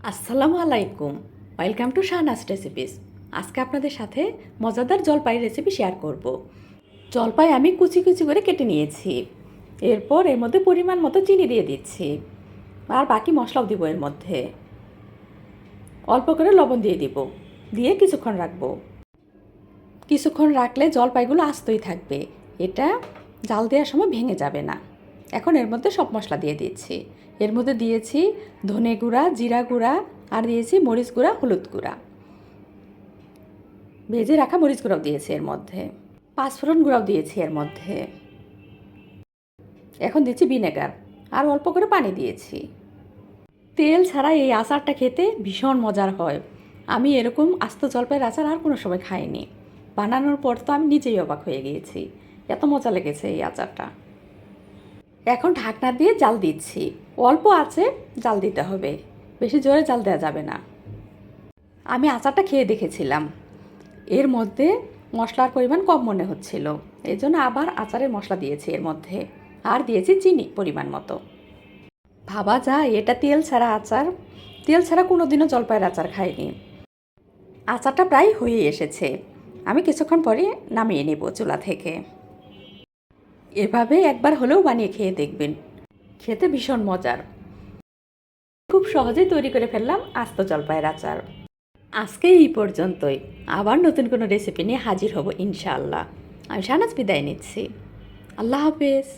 আসসালামু আলাইকুম, welcome to Shahnaz recipes. আজকে আপনাদের সাথে মজাদার জলপাই রেসিপি শেয়ার করব। জলপাই আমি কুচি কুচি করে কেটে নিয়েছি। এরপর এর মধ্যে পরিমাণ মতো চিনি দিয়ে দিচ্ছি, আর বাকি মশলাও দিব এর মধ্যে। অল্প করে লবণ দিয়ে দিব, দিয়ে কিছুক্ষণ রাখবো। কিছুক্ষণ রাখলে জলপাইগুলো আস্তই থাকবে, এটা জাল দেওয়ার সময় ভেঙে যাবে না। এখন এর মধ্যে সব মশলা দিয়ে দিচ্ছি। এর মধ্যে দিয়েছি ধনে গুঁড়া, জিরা গুঁড়া, আর দিয়েছি মরিচ গুঁড়া, হলুদ গুঁড়া, ভেজে রাখা মরিচ গুঁড়াও দিয়েছি এর মধ্যে, পাঁচফোড়ন গুঁড়াও দিয়েছি এর মধ্যে। এখন দিচ্ছি ভিনেগার, আর অল্প করে পানি দিয়েছি। তেল ছাড়া এই আচারটা খেতে ভীষণ মজার হয়। আমি এরকম আস্ত জলপাইয়ের আচার আর কোনো সময় খাইনি। বানানোর পর তো আমি নিজেই অবাক হয়ে গিয়েছি, এত মজা লেগেছে এই আচারটা। এখন ঢাকনা দিয়ে জাল দিচ্ছি। অল্প আছে জাল দিতে হবে, বেশি জোরে জাল দেওয়া যাবে না। আমি আচারটা খেয়ে দেখেছিলাম, এর মধ্যে মশলার পরিমাণ কম মনে হচ্ছিল, এই জন্য আবার আচারের মশলা দিয়েছি এর মধ্যে, আর দিয়েছি চিনি পরিমাণ মতো। ভাবা যায় এটা তেল ছাড়া আচার। তেল ছাড়া কোনো দিনও জলপাইয়ের আচার খাইনি। আচারটা প্রায় হয়ে এসেছে, আমি কিছুক্ষণ পরে নামিয়ে নেব চুলা থেকে। এভাবে একবার হলেও বানিয়ে খেয়ে দেখবেন, খেতে ভীষণ মজার। খুব সহজেই তৈরি করে ফেললাম আস্ত জলপাইয়ের আচার। আজকে এই পর্যন্তই, আবার নতুন কোনো রেসিপি নিয়ে হাজির হব ইনশাআল্লাহ। আমি শাহনাজ বিদায় নিচ্ছি। আল্লাহ হাফেজ।